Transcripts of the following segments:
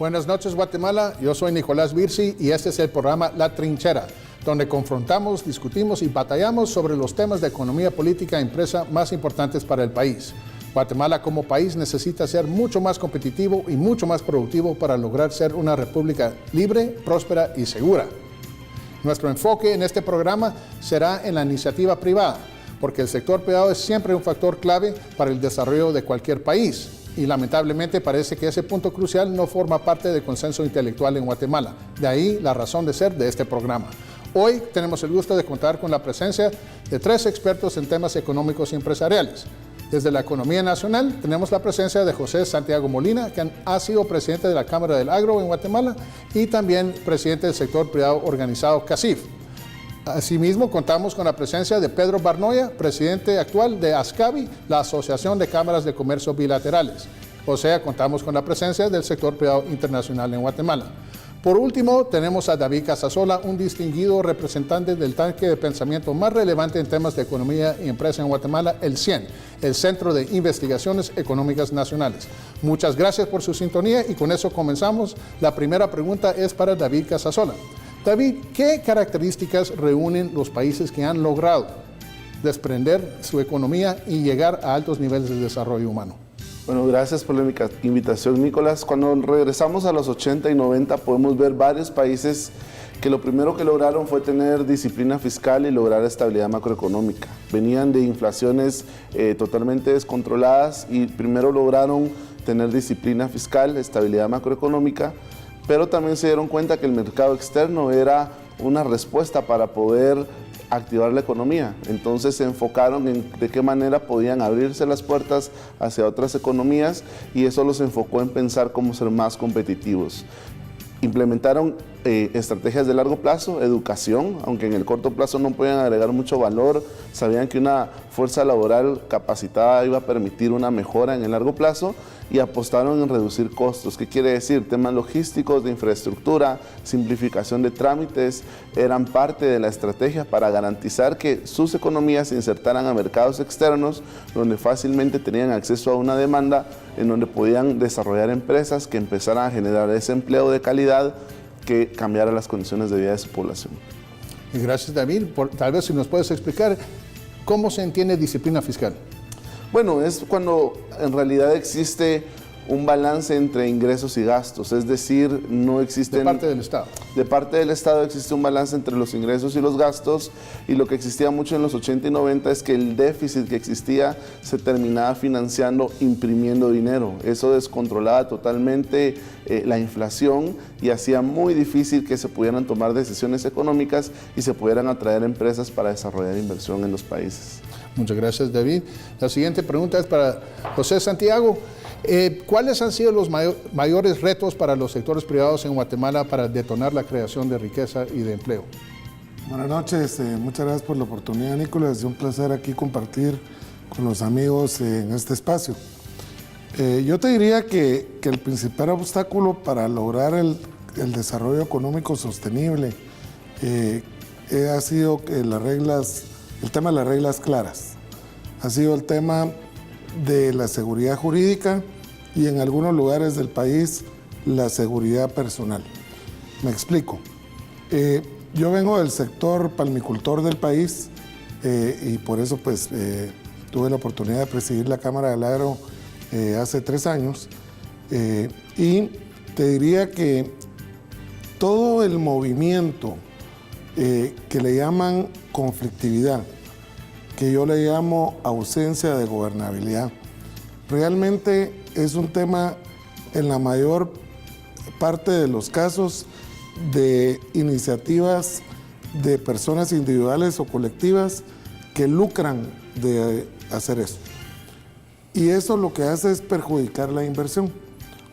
Buenas noches, Guatemala. Yo soy Nicolás Virsi y este es el programa La Trinchera, donde confrontamos, discutimos y batallamos sobre los temas de economía política e empresa más importantes para el país. Guatemala como país necesita ser mucho más competitivo y mucho más productivo para lograr ser una república libre, próspera y segura. Nuestro enfoque en este programa será en la iniciativa privada, porque el sector privado es siempre un factor clave para el desarrollo de cualquier país. Y lamentablemente parece que ese punto crucial no forma parte del consenso intelectual en Guatemala. De ahí la razón de ser de este programa. Hoy tenemos el gusto de contar con la presencia de 3 expertos en temas económicos y empresariales. Desde la economía nacional tenemos la presencia de José Santiago Molina, quien ha sido presidente de la Cámara del Agro en Guatemala y también presidente del sector privado organizado CACIF. Asimismo, contamos con la presencia de Pedro Barnoya, presidente actual de ASCABI, la Asociación de Cámaras de Comercio Bilaterales. O sea, contamos con la presencia del sector privado internacional en Guatemala. Por último, tenemos a David Casasola, un distinguido representante del tanque de pensamiento más relevante en temas de economía y empresa en Guatemala, el CIEN, el Centro de Investigaciones Económicas Nacionales. Muchas gracias por su sintonía y con eso comenzamos. La primera pregunta es para David Casasola. David, ¿qué características reúnen los países que han logrado desprender su economía y llegar a altos niveles de desarrollo humano? Bueno, gracias por la invitación, Nicolás. Cuando regresamos a los 80 y 90 podemos ver varios países que lo primero que lograron fue tener disciplina fiscal y lograr estabilidad macroeconómica. Venían de inflaciones totalmente descontroladas y primero lograron tener disciplina fiscal, estabilidad macroeconómica, pero también se dieron cuenta que el mercado externo era una respuesta para poder activar la economía. Entonces se enfocaron en de qué manera podían abrirse las puertas hacia otras economías y eso los enfocó en pensar cómo ser más competitivos. Implementaron estrategias de largo plazo, educación, aunque en el corto plazo no podían agregar mucho valor, sabían que una fuerza laboral capacitada iba a permitir una mejora en el largo plazo y apostaron en reducir costos. ¿Qué quiere decir? Temas logísticos, de infraestructura, simplificación de trámites, eran parte de la estrategia para garantizar que sus economías se insertaran a mercados externos donde fácilmente tenían acceso a una demanda, en donde podían desarrollar empresas que empezaran a generar ese empleo de calidad que cambiara las condiciones de vida de su población. Y gracias, David. Tal vez si nos puedes explicar cómo se entiende disciplina fiscal. Bueno, es cuando en realidad existe un balance entre ingresos y gastos, es decir, no existen... De parte del Estado. De parte del Estado existe un balance entre los ingresos y los gastos, y lo que existía mucho en los 80 y 90 es que el déficit que existía se terminaba financiando imprimiendo dinero. Eso descontrolaba totalmente la inflación y hacía muy difícil que se pudieran tomar decisiones económicas y se pudieran atraer empresas para desarrollar inversión en los países. Muchas gracias, David. La siguiente pregunta es para José Santiago. ¿Cuáles han sido los mayores retos para los sectores privados en Guatemala para detonar la creación de riqueza y de empleo? Buenas noches, muchas gracias por la oportunidad, Nicolás. Es un placer aquí compartir con los amigos en este espacio. Yo te diría que el principal obstáculo para lograr el desarrollo económico sostenible ha sido el tema de las reglas claras. Ha sido el tema de la seguridad jurídica y en algunos lugares del país la seguridad personal. Me explico. Yo vengo del sector palmicultor del país y por eso pues tuve la oportunidad de presidir la Cámara del Agro hace 3 años y te diría que todo el movimiento que le llaman conflictividad, que yo le llamo ausencia de gobernabilidad, realmente es un tema en la mayor parte de los casos de iniciativas de personas individuales o colectivas que lucran de hacer eso. Y eso lo que hace es perjudicar la inversión,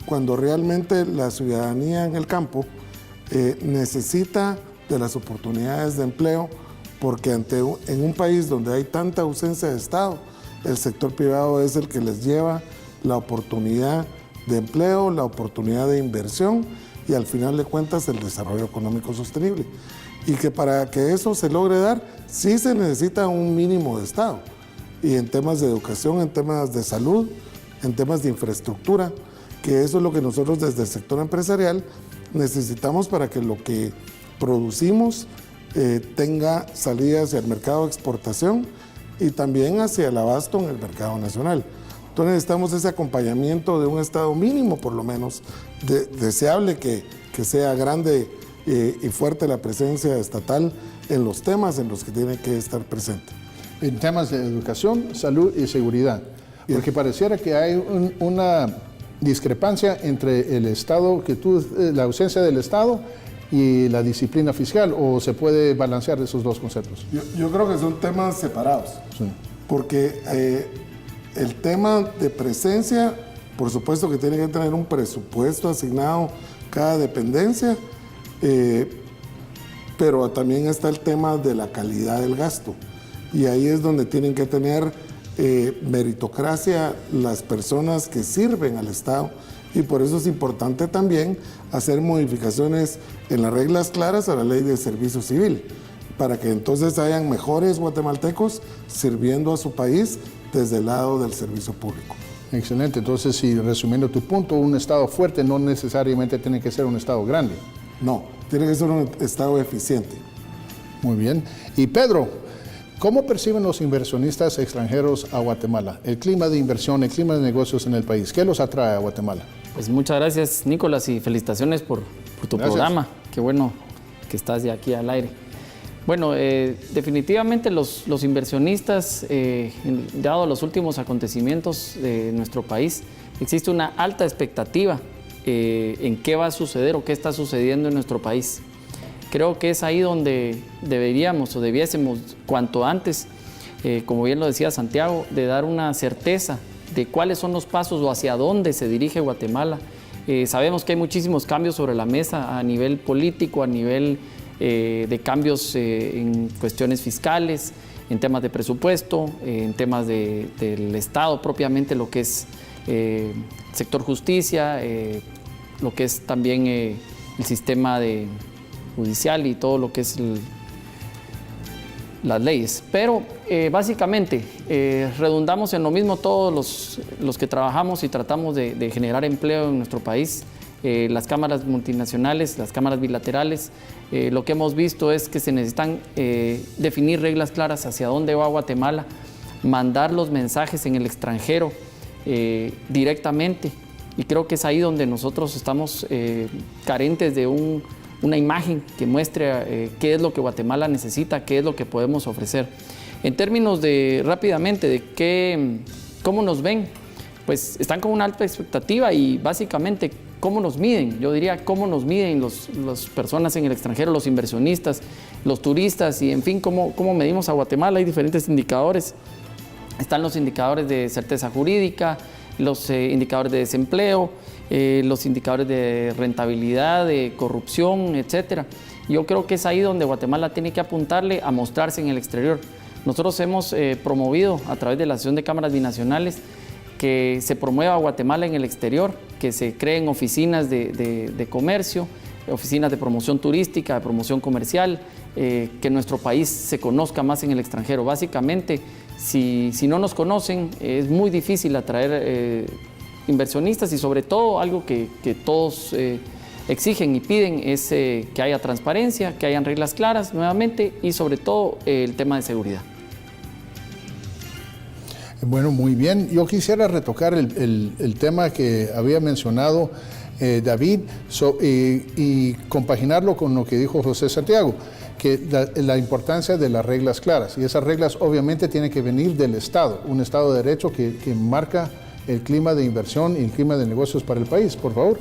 cuando realmente la ciudadanía en el campo necesita de las oportunidades de empleo, porque en un país donde hay tanta ausencia de Estado, el sector privado es el que les lleva la oportunidad de empleo, la oportunidad de inversión y al final de cuentas el desarrollo económico sostenible. Y que para que eso se logre dar, sí se necesita un mínimo de Estado. Y en temas de educación, en temas de salud, en temas de infraestructura, que eso es lo que nosotros desde el sector empresarial necesitamos para que lo que producimos tenga salida hacia el mercado de exportación y también hacia el abasto en el mercado nacional. Entonces necesitamos ese acompañamiento de un Estado mínimo, por lo menos, deseable que sea grande y fuerte la presencia estatal en los temas en los que tiene que estar presente. En temas de educación, salud y seguridad, porque pareciera que hay una discrepancia entre el Estado, la ausencia del Estado y la disciplina fiscal, o se puede balancear esos dos conceptos. Yo creo que son temas separados, sí. Porque el tema de presencia, por supuesto que tiene que tener un presupuesto asignado cada dependencia, pero también está el tema de la calidad del gasto, y ahí es donde tienen que tener meritocracia las personas que sirven al Estado, y por eso es importante también hacer modificaciones en las reglas claras a la ley de servicio civil, para que entonces hayan mejores guatemaltecos sirviendo a su país desde el lado del servicio público. Excelente. Entonces, si resumiendo tu punto, un Estado fuerte no necesariamente tiene que ser un Estado grande. No, tiene que ser un Estado eficiente. Muy bien. Y Pedro, ¿cómo perciben los inversionistas extranjeros a Guatemala? El clima de inversión, el clima de negocios en el país, ¿qué los atrae a Guatemala? Pues muchas gracias, Nicolás, y felicitaciones por tu programa. Qué bueno que estás ya aquí al aire. Bueno, definitivamente los inversionistas, dado los últimos acontecimientos de nuestro país, existe una alta expectativa en qué va a suceder o qué está sucediendo en nuestro país. Creo que es ahí donde deberíamos o debiésemos, cuanto antes, como bien lo decía Santiago, de dar una certeza de cuáles son los pasos o hacia dónde se dirige Guatemala. Sabemos que hay muchísimos cambios sobre la mesa a nivel político, a nivel de cambios en cuestiones fiscales, en temas de presupuesto, en temas del Estado propiamente, lo que es sector justicia, lo que es también el sistema judicial y todo lo que es las leyes. Pero básicamente redundamos en lo mismo todos los que trabajamos y tratamos de generar empleo en nuestro país. Las cámaras multinacionales, las cámaras bilaterales, lo que hemos visto es que se necesitan definir reglas claras hacia dónde va Guatemala, mandar los mensajes en el extranjero directamente, y creo que es ahí donde nosotros estamos carentes de una imagen que muestre qué es lo que Guatemala necesita, qué es lo que podemos ofrecer. En términos rápidamente, de cómo nos ven, pues están con una alta expectativa y básicamente cómo nos miden. Yo diría cómo nos miden las personas en el extranjero, los inversionistas, los turistas y en fin, cómo medimos a Guatemala. Hay diferentes indicadores. Están los indicadores de certeza jurídica, los indicadores de desempleo, los indicadores de rentabilidad, de corrupción, etc. Yo creo que es ahí donde Guatemala tiene que apuntarle a mostrarse en el exterior. Nosotros hemos promovido a través de la Asociación de Cámaras Binacionales que se promueva Guatemala en el exterior, que se creen oficinas de comercio, oficinas de promoción turística, de promoción comercial, que nuestro país se conozca más en el extranjero. Básicamente, si no nos conocen, es muy difícil atraer inversionistas, y sobre todo algo que todos exigen y piden es que haya transparencia, que hayan reglas claras nuevamente, y sobre todo el tema de seguridad. Bueno, muy bien. Yo quisiera retocar el tema que había mencionado David y compaginarlo con lo que dijo José Santiago, que la importancia de las reglas claras. Y esas reglas obviamente tienen que venir del Estado, un Estado de Derecho que marca el clima de inversión y el clima de negocios para el país. Por favor.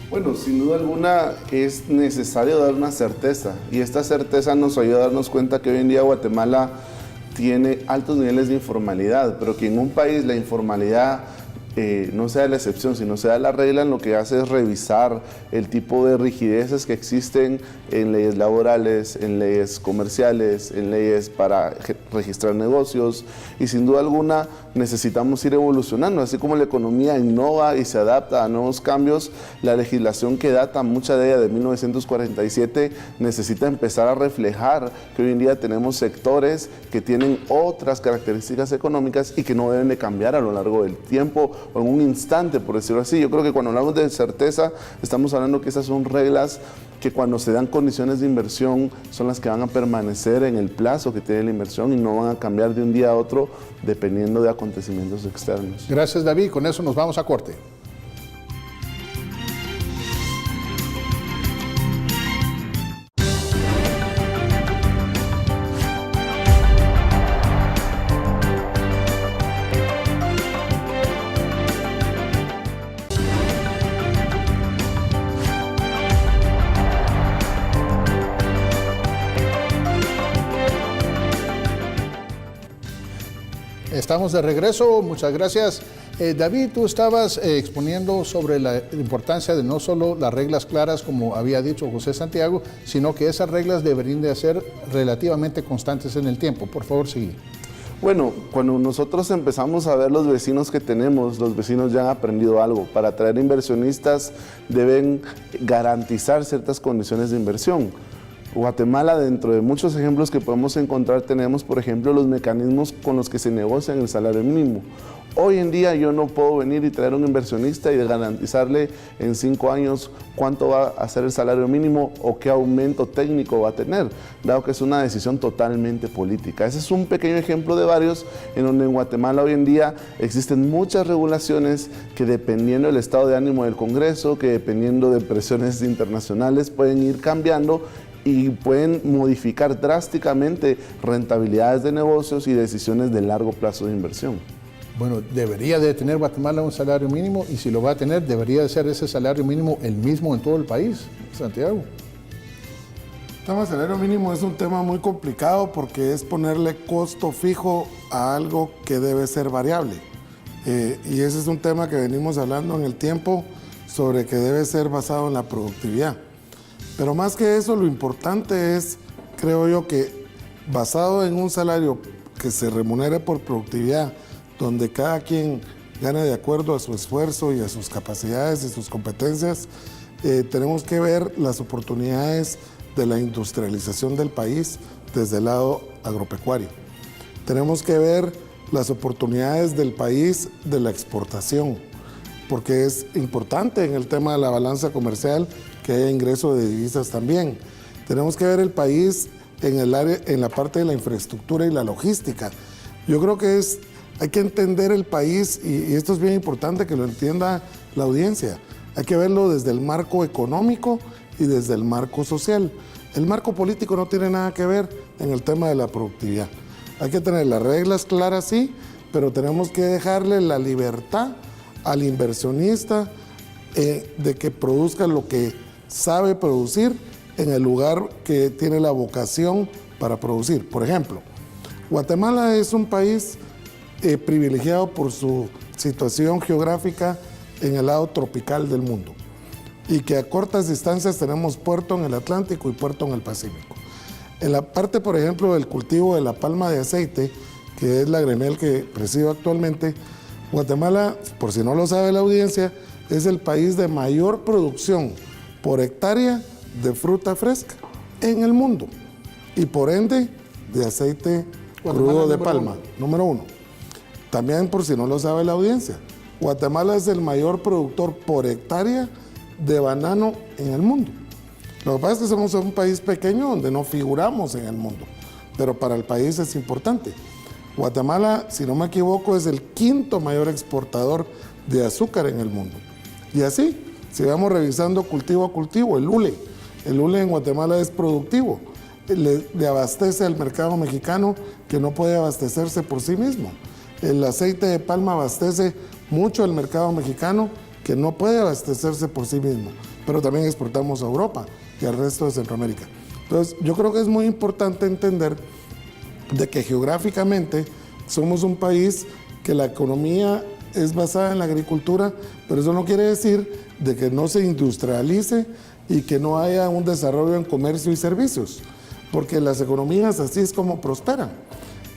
Bueno, sin duda alguna es necesario dar una certeza, y esta certeza nos ayuda a darnos cuenta que hoy en día Guatemala tiene altos niveles de informalidad, pero que en un país la informalidad no sea la excepción, sino sea la regla, lo que hace es revisar el tipo de rigideces que existen en leyes laborales, en leyes comerciales, en leyes para registrar negocios, y sin duda alguna necesitamos ir evolucionando. Así como la economía innova y se adapta a nuevos cambios, la legislación que data mucha de ella de 1947 necesita empezar a reflejar que hoy en día tenemos sectores que tienen otras características económicas y que no deben de cambiar a lo largo del tiempo o en un instante, por decirlo así. Yo creo que cuando hablamos de certeza, estamos hablando que esas son reglas que cuando se dan condiciones de inversión son las que van a permanecer en el plazo que tiene la inversión y no van a cambiar de un día a otro dependiendo de acontecimientos externos. Gracias, David. Con eso nos vamos a corte. Estamos de regreso, muchas gracias. David, tú estabas exponiendo sobre la importancia de no solo las reglas claras, como había dicho José Santiago, sino que esas reglas deberían de ser relativamente constantes en el tiempo. Por favor, sigue. Bueno, cuando nosotros empezamos a ver los vecinos que tenemos, los vecinos ya han aprendido algo. Para atraer inversionistas deben garantizar ciertas condiciones de inversión. Guatemala, dentro de muchos ejemplos que podemos encontrar, tenemos, por ejemplo, los mecanismos con los que se negocia el salario mínimo. Hoy en día yo no puedo venir y traer a un inversionista y garantizarle en 5 años cuánto va a ser el salario mínimo o qué aumento técnico va a tener, dado que es una decisión totalmente política. Ese es un pequeño ejemplo de varios en donde en Guatemala hoy en día existen muchas regulaciones que, dependiendo del estado de ánimo del Congreso, que dependiendo de presiones internacionales, pueden ir cambiando y pueden modificar drásticamente rentabilidades de negocios y decisiones de largo plazo de inversión. Bueno, debería de tener Guatemala un salario mínimo, y si lo va a tener, debería de ser ese salario mínimo el mismo en todo el país, Santiago. El tema del salario mínimo es un tema muy complicado porque es ponerle costo fijo a algo que debe ser variable. Y ese es un tema que venimos hablando en el tiempo sobre que debe ser basado en la productividad. Pero más que eso, lo importante es, creo yo, que basado en un salario que se remunere por productividad, donde cada quien gane de acuerdo a su esfuerzo y a sus capacidades y sus competencias, tenemos que ver las oportunidades de la industrialización del país desde el lado agropecuario. Tenemos que ver las oportunidades del país de la exportación, porque es importante en el tema de la balanza comercial que haya ingreso de divisas también. Tenemos que ver el país en la parte de la infraestructura y la logística. Yo creo que hay que entender el país, y esto es bien importante que lo entienda la audiencia. Hay que verlo desde el marco económico y desde el marco social. El marco político no tiene nada que ver en el tema de la productividad. Hay que tener las reglas claras, sí, pero tenemos que dejarle la libertad al inversionista de que produzca lo que sabe producir en el lugar que tiene la vocación para producir. Por ejemplo, Guatemala es un país privilegiado por su situación geográfica en el lado tropical del mundo, y que a cortas distancias tenemos puerto en el Atlántico y puerto en el Pacífico. En la parte, por ejemplo, del cultivo de la palma de aceite, que es la gremial que presido actualmente, Guatemala, por si no lo sabe la audiencia, es el país de mayor producción por hectárea de fruta fresca en el mundo, y por ende de aceite crudo de palma, número 1. También, por si no lo sabe la audiencia, Guatemala es el mayor productor por hectárea de banano en el mundo. Lo que pasa es que somos un país pequeño donde no figuramos en el mundo, pero para el país es importante. Guatemala, si no me equivoco, es el 5º mayor exportador de azúcar en el mundo. Y así, si vamos revisando cultivo a cultivo, el hule en Guatemala es productivo, le abastece al mercado mexicano, que no puede abastecerse por sí mismo. El aceite de palma abastece mucho al mercado mexicano, que no puede abastecerse por sí mismo, pero también exportamos a Europa y al resto de Centroamérica. Entonces, yo creo que es muy importante entender de que geográficamente somos un país que la economía es basada en la agricultura, pero eso no quiere decir de que no se industrialice y que no haya un desarrollo en comercio y servicios, porque las economías así es como prosperan.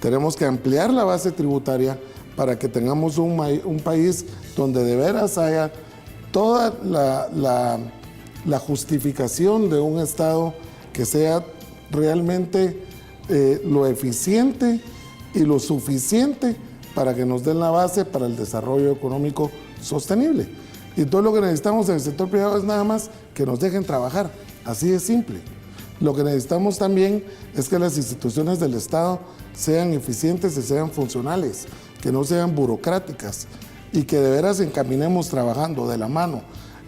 Tenemos que ampliar la base tributaria para que tengamos un país donde de veras haya toda la justificación de un Estado que sea realmente lo eficiente y lo suficiente para que nos den la base para el desarrollo económico sostenible. Y todo lo que necesitamos en el sector privado es nada más que nos dejen trabajar, así de simple. Lo que necesitamos también es que las instituciones del Estado sean eficientes y sean funcionales, que no sean burocráticas y que de veras encaminemos trabajando de la mano.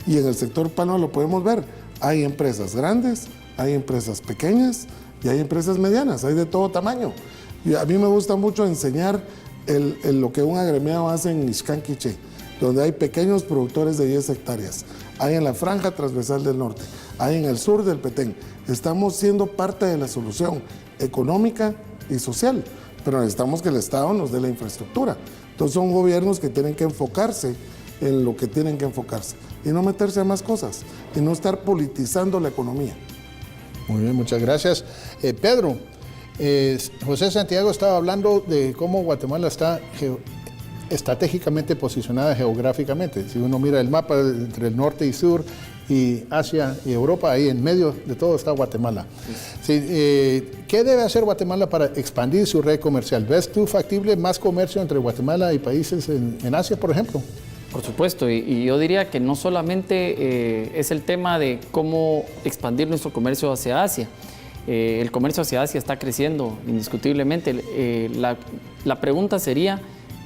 Y en el sector PANO lo podemos ver, hay empresas grandes, hay empresas pequeñas y hay empresas medianas, hay de todo tamaño. Y a mí me gusta mucho enseñar lo que un agremiado hace en Ixcán Quiché, donde hay pequeños productores de 10 hectáreas, hay en la franja transversal del norte, hay en el sur del Petén. Estamos siendo parte de la solución económica y social, pero necesitamos que el Estado nos dé la infraestructura. Entonces son gobiernos que tienen que enfocarse en lo que tienen que enfocarse y no meterse a más cosas y no estar politizando la economía. Muy bien, muchas gracias. Pedro, José Santiago estaba hablando de cómo Guatemala está estratégicamente posicionada geográficamente. Si uno mira el mapa entre el norte y sur y Asia y Europa, ahí en medio de todo está Guatemala. Sí, ¿qué debe hacer Guatemala para expandir su red comercial? ¿Ves tú factible más comercio entre Guatemala y países en Asia, por ejemplo? Por supuesto, y yo diría que no solamente es el tema de cómo expandir nuestro comercio hacia Asia. El comercio hacia Asia está creciendo indiscutiblemente. La pregunta sería,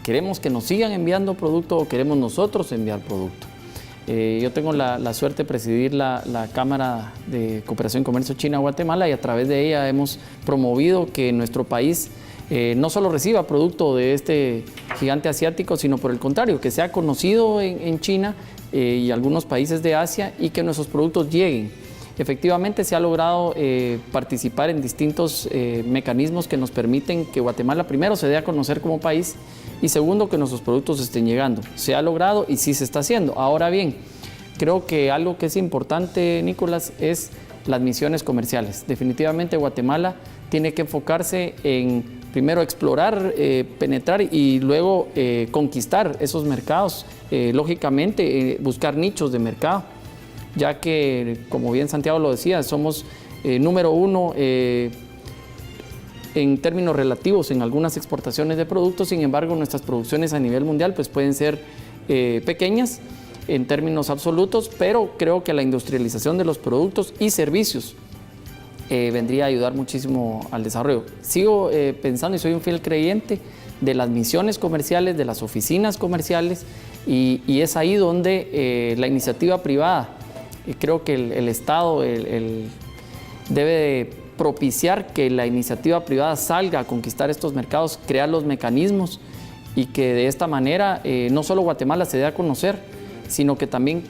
¿queremos que nos sigan enviando producto o queremos nosotros enviar producto? Yo tengo la suerte de presidir la Cámara de Cooperación y Comercio China-Guatemala y a través de ella hemos promovido que nuestro país no solo reciba producto de este gigante asiático, sino por el contrario, que sea conocido en China y algunos países de Asia y que nuestros productos lleguen. Efectivamente se ha logrado participar en distintos mecanismos que nos permiten que Guatemala primero se dé a conocer como país y segundo que nuestros productos estén llegando. Se ha logrado y sí se está haciendo. Ahora bien, creo que algo que es importante, Nicolás, es las misiones comerciales. Definitivamente Guatemala tiene que enfocarse en primero explorar, penetrar y luego conquistar esos mercados. Lógicamente buscar nichos de mercado, ya que, como bien Santiago lo decía, somos número uno en términos relativos en algunas exportaciones de productos. Sin embargo, nuestras producciones a nivel mundial pues, pueden ser pequeñas en términos absolutos, pero creo que la industrialización de los productos y servicios vendría a ayudar muchísimo al desarrollo. Sigo pensando y soy un fiel creyente de las misiones comerciales, de las oficinas comerciales, y es ahí donde la iniciativa privada, creo que el Estado debe de propiciar que la iniciativa privada salga a conquistar estos mercados, crear los mecanismos y que de esta manera no solo Guatemala se dé a conocer, sino que también,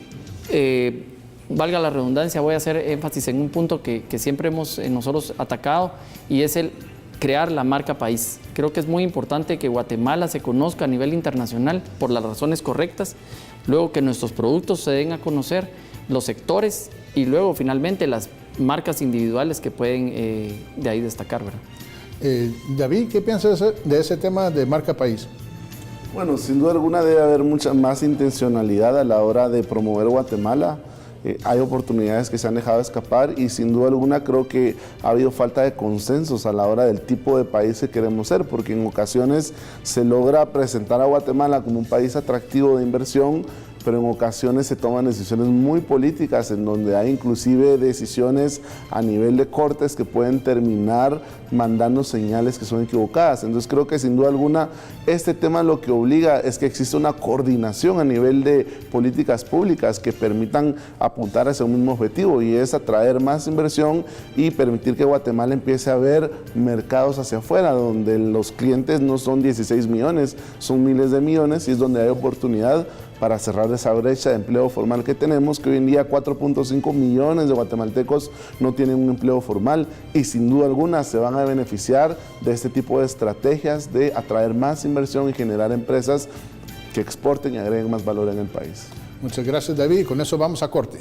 valga la redundancia, voy a hacer énfasis en un punto que siempre hemos nosotros atacado y es el crear la marca país. Creo que es muy importante que Guatemala se conozca a nivel internacional por las razones correctas, luego que nuestros productos se den a conocer, los sectores y luego finalmente las marcas individuales que pueden de ahí destacar, ¿verdad? David, ¿qué piensas de ese tema de marca país? Bueno, sin duda alguna debe haber mucha más intencionalidad a la hora de promover Guatemala. Hay oportunidades que se han dejado escapar y sin duda alguna creo que ha habido falta de consensos a la hora del tipo de país que queremos ser, porque en ocasiones se logra presentar a Guatemala como un país atractivo de inversión, pero en ocasiones se toman decisiones muy políticas en donde hay inclusive decisiones a nivel de cortes que pueden terminar mandando señales que son equivocadas. Entonces creo que sin duda alguna este tema lo que obliga es que exista una coordinación a nivel de políticas públicas que permitan apuntar hacia un mismo objetivo y es atraer más inversión y permitir que Guatemala empiece a ver mercados hacia afuera donde los clientes no son 16 millones, son miles de millones y es donde hay oportunidad para cerrar esa brecha de empleo formal que tenemos, que hoy en día 4.5 millones de guatemaltecos no tienen un empleo formal y sin duda alguna se van a beneficiar de este tipo de estrategias de atraer más inversión y generar empresas que exporten y agreguen más valor en el país. Muchas gracias, David, y con eso vamos a corte.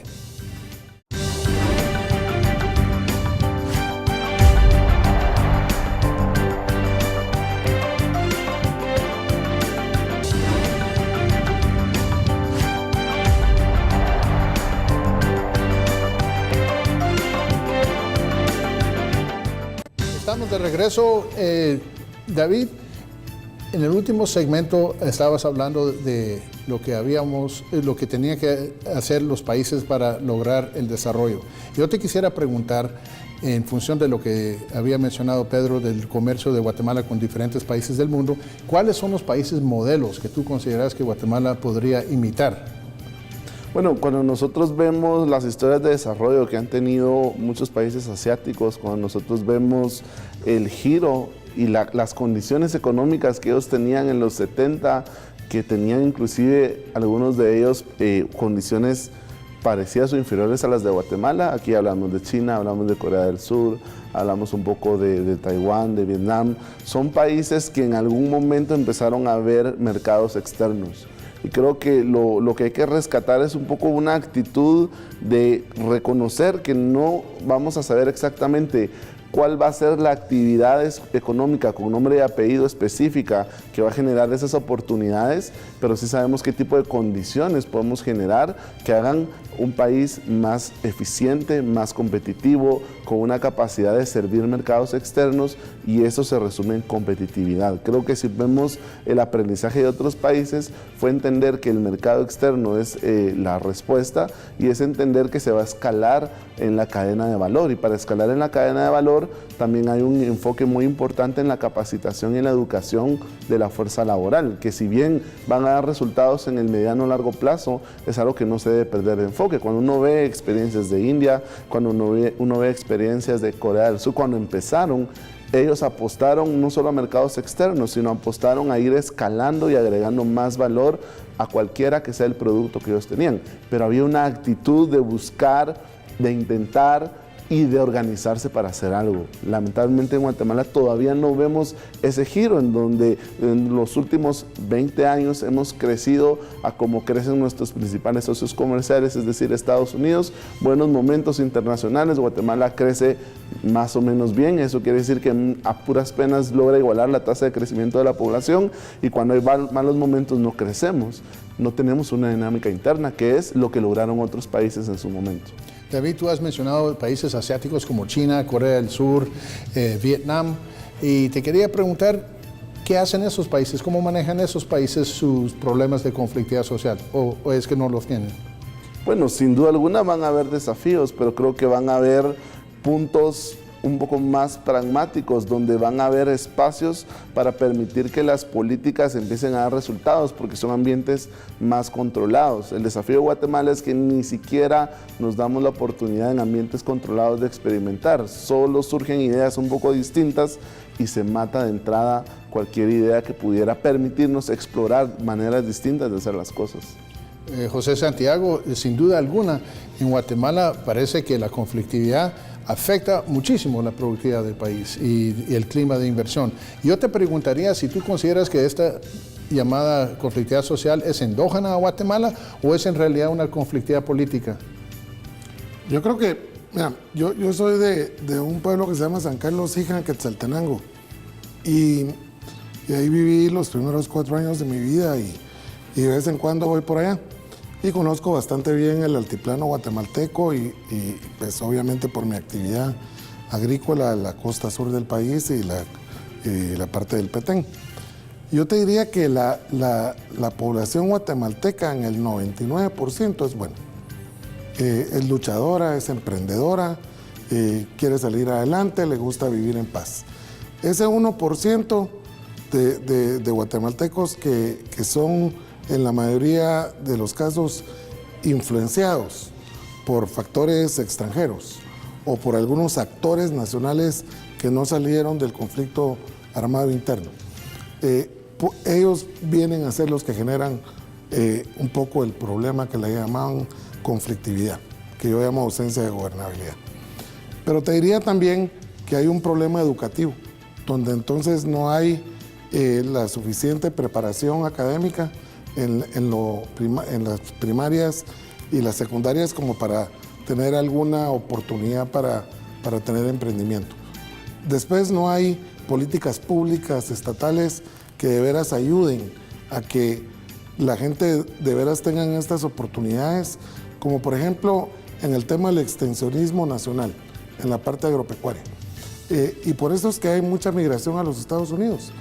Estamos de regreso. David, En el último segmento estabas hablando de lo que tenían que hacer los países para lograr el desarrollo. Yo te quisiera preguntar, en función de lo que había mencionado Pedro del comercio de Guatemala con diferentes países del mundo, ¿cuáles son los países modelos que tú consideras que Guatemala podría imitar? Bueno, cuando nosotros vemos las historias de desarrollo que han tenido muchos países asiáticos, cuando nosotros vemos el giro y las condiciones económicas que ellos tenían en los 70, que tenían inclusive algunos de ellos condiciones parecidas o inferiores a las de Guatemala. Aquí hablamos de China, hablamos de Corea del Sur, hablamos un poco de Taiwán, de Vietnam. Son países que en algún momento empezaron a ver mercados externos. Y creo que lo que hay que rescatar es un poco una actitud de reconocer que no vamos a saber exactamente cuál va a ser la actividad económica con nombre y apellido específica que va a generar esas oportunidades, pero sí sabemos qué tipo de condiciones podemos generar que hagan un país más eficiente, más competitivo, con una capacidad de servir mercados externos, y eso se resume en competitividad. Creo que si vemos el aprendizaje de otros países, fue entender que el mercado externo es la respuesta, y es entender que se va a escalar en la cadena de valor, y para escalar en la cadena de valor también hay un enfoque muy importante en la capacitación y en la educación de la fuerza laboral, que si bien van a dar resultados en el mediano o largo plazo, es algo que no se debe perder de enfoque. Cuando uno ve experiencias de India, cuando uno ve experiencias de Corea del Sur, cuando empezaron, ellos apostaron no solo a mercados externos, sino apostaron a ir escalando y agregando más valor a cualquiera que sea el producto que ellos tenían. Pero había una actitud de buscar, de intentar y de organizarse para hacer algo. Lamentablemente en Guatemala todavía no vemos ese giro en donde en los últimos 20 años hemos crecido a como crecen nuestros principales socios comerciales, es decir, Estados Unidos, buenos momentos internacionales, Guatemala crece más o menos bien, eso quiere decir que a puras penas logra igualar la tasa de crecimiento de la población, y cuando hay malos momentos no crecemos, no tenemos una dinámica interna, que es lo que lograron otros países en su momento. David, tú has mencionado países asiáticos como China, Corea del Sur, Vietnam, y te quería preguntar, ¿qué hacen esos países? ¿Cómo manejan esos países sus problemas de conflictividad social? ¿O es que no los tienen? Bueno, sin duda alguna van a haber desafíos, pero creo que van a haber puntos un poco más pragmáticos, donde van a haber espacios para permitir que las políticas empiecen a dar resultados, porque son ambientes más controlados. El desafío de Guatemala es que ni siquiera nos damos la oportunidad en ambientes controlados de experimentar. Solo surgen ideas un poco distintas y se mata de entrada cualquier idea que pudiera permitirnos explorar maneras distintas de hacer las cosas. José Santiago, sin duda alguna, en Guatemala parece que la conflictividad afecta muchísimo la productividad del país y el clima de inversión. Yo te preguntaría si tú consideras que esta llamada conflictividad social es endógena a Guatemala o es en realidad una conflictividad política. Yo creo que, mira, yo soy de un pueblo que se llama San Carlos Hija, Quetzaltenango, y ahí viví los primeros 4 años de mi vida y de vez en cuando voy por allá. Y conozco bastante bien el altiplano guatemalteco y pues obviamente por mi actividad agrícola, la costa sur del país y la parte del Petén. Yo te diría que la población guatemalteca en el 99% es buena. Es luchadora, es emprendedora, quiere salir adelante, le gusta vivir en paz. Ese 1% de guatemaltecos que son en la mayoría de los casos influenciados por factores extranjeros o por algunos actores nacionales que no salieron del conflicto armado interno. Ellos vienen a ser los que generan un poco el problema que le llaman conflictividad, que yo llamo ausencia de gobernabilidad. Pero te diría también que hay un problema educativo, donde entonces no hay la suficiente preparación académica en las primarias y las secundarias como para tener alguna oportunidad para tener emprendimiento. Después no hay políticas públicas estatales que de veras ayuden a que la gente de veras tengan estas oportunidades, como por ejemplo en el tema del extensionismo nacional, en la parte agropecuaria. Y por eso es que hay mucha migración a los Estados Unidos.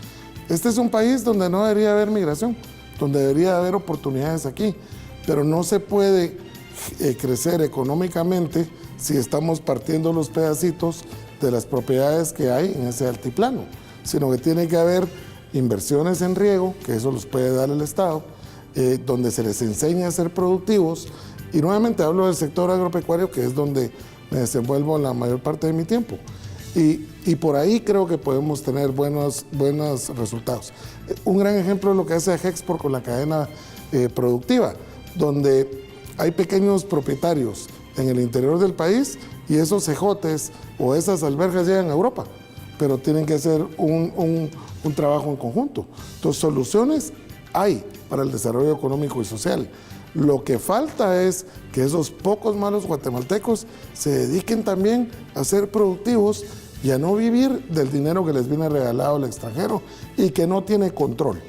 Este es un país donde no debería haber migración, donde debería haber oportunidades aquí, pero no se puede crecer económicamente si estamos partiendo los pedacitos de las propiedades que hay en ese altiplano, sino que tiene que haber inversiones en riego, que eso los puede dar el Estado, donde se les enseña a ser productivos, y nuevamente hablo del sector agropecuario, que es donde me desenvuelvo la mayor parte de mi tiempo. Y por ahí creo que podemos tener buenos resultados. Un gran ejemplo es lo que hace Agexport con la cadena productiva, donde hay pequeños propietarios en el interior del país y esos cejotes o esas alberjas llegan a Europa, pero tienen que hacer un trabajo en conjunto. Entonces, soluciones hay para el desarrollo económico y social. Lo que falta es que esos pocos malos guatemaltecos se dediquen también a ser productivos y a no vivir del dinero que les viene regalado al extranjero y que no tiene control.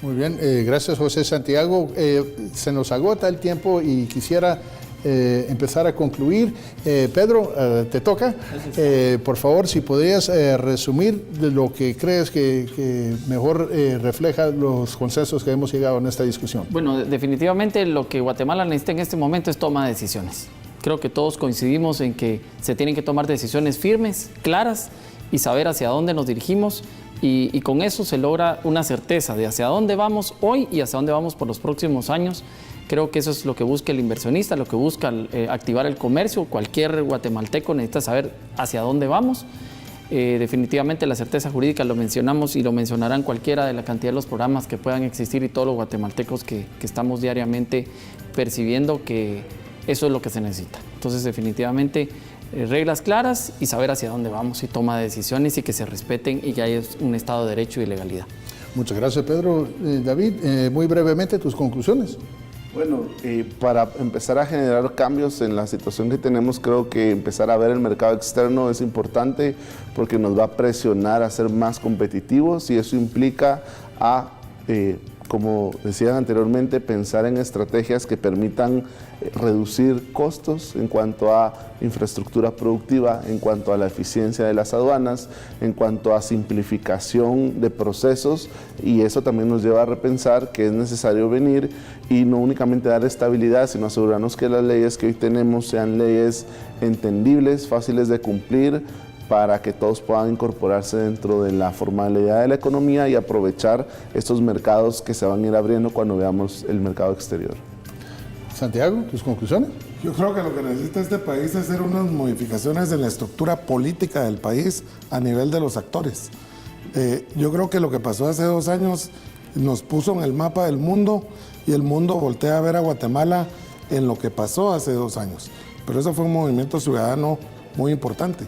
Muy bien, gracias José Santiago. Se nos agota el tiempo y quisiera empezar a concluir. Pedro, te toca. Por favor, si podrías resumir de lo que crees que mejor refleja los consensos que hemos llegado en esta discusión. Bueno, definitivamente lo que Guatemala necesita en este momento es toma de decisiones. Creo que todos coincidimos en que se tienen que tomar decisiones firmes, claras y saber hacia dónde nos dirigimos. Y con eso se logra una certeza de hacia dónde vamos hoy y hacia dónde vamos por los próximos años. Creo que eso es lo que busca el inversionista, lo que busca activar el comercio. Cualquier guatemalteco necesita saber hacia dónde vamos. Definitivamente la certeza jurídica lo mencionamos y lo mencionarán cualquiera de la cantidad de los programas que puedan existir y todos los guatemaltecos que estamos diariamente percibiendo que eso es lo que se necesita. Entonces, definitivamente, reglas claras y saber hacia dónde vamos y toma de decisiones y que se respeten y que haya un Estado de Derecho y legalidad. Muchas gracias, Pedro. David, muy brevemente tus conclusiones. Bueno, para empezar a generar cambios en la situación que tenemos, creo que empezar a ver el mercado externo es importante porque nos va a presionar a ser más competitivos y eso implica como decían anteriormente, pensar en estrategias que permitan reducir costos en cuanto a infraestructura productiva, en cuanto a la eficiencia de las aduanas, en cuanto a simplificación de procesos, y eso también nos lleva a repensar que es necesario venir y no únicamente dar estabilidad, sino asegurarnos que las leyes que hoy tenemos sean leyes entendibles, fáciles de cumplir, para que todos puedan incorporarse dentro de la formalidad de la economía y aprovechar estos mercados que se van a ir abriendo cuando veamos el mercado exterior. Santiago, ¿tus conclusiones? Yo creo que lo que necesita este país es hacer unas modificaciones en la estructura política del país a nivel de los actores. Yo creo que lo que pasó hace 2 años nos puso en el mapa del mundo y el mundo voltea a ver a Guatemala en lo que pasó hace 2 años. Pero eso fue un movimiento ciudadano muy importante.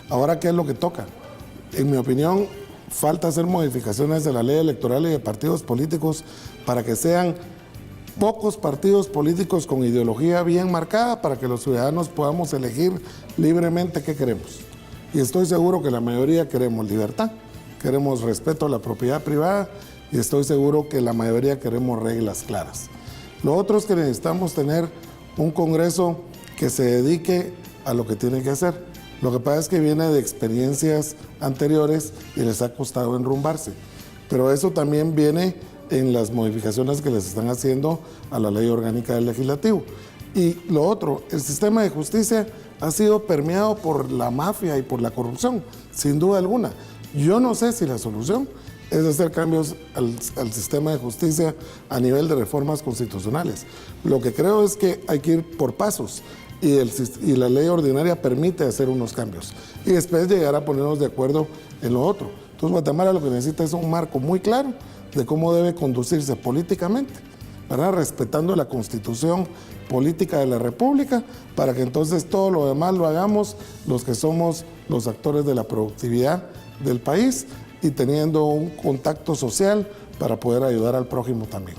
Ahora, ¿qué es lo que toca? En mi opinión, falta hacer modificaciones de la ley electoral y de partidos políticos para que sean pocos partidos políticos con ideología bien marcada para que los ciudadanos podamos elegir libremente qué queremos. Y estoy seguro que la mayoría queremos libertad, queremos respeto a la propiedad privada y estoy seguro que la mayoría queremos reglas claras. Lo otro es que necesitamos tener un Congreso que se dedique a lo que tiene que hacer. Lo que pasa es que viene de experiencias anteriores y les ha costado enrumbarse. Pero eso también viene en las modificaciones que les están haciendo a la ley orgánica del legislativo. Y lo otro, el sistema de justicia ha sido permeado por la mafia y por la corrupción, sin duda alguna. Yo no sé si la solución es hacer cambios al sistema de justicia a nivel de reformas constitucionales. Lo que creo es que hay que ir por pasos. Y la ley ordinaria permite hacer unos cambios y después llegar a ponernos de acuerdo en lo otro. Entonces Guatemala lo que necesita es un marco muy claro de cómo debe conducirse políticamente, ¿verdad? Respetando la constitución política de la República, para que entonces todo lo demás lo hagamos los que somos los actores de la productividad del país y teniendo un contacto social para poder ayudar al prójimo también.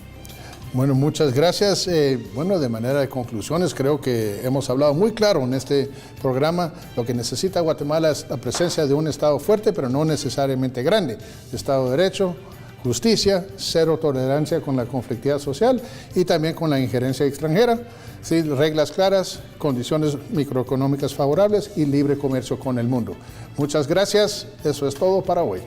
Bueno, muchas gracias. Bueno, de manera de conclusiones, creo que hemos hablado muy claro en este programa. Lo que necesita Guatemala es la presencia de un Estado fuerte, pero no necesariamente grande. Estado de Derecho, justicia, cero tolerancia con la conflictividad social y también con la injerencia extranjera. Sí, reglas claras, condiciones microeconómicas favorables y libre comercio con el mundo. Muchas gracias. Eso es todo para hoy.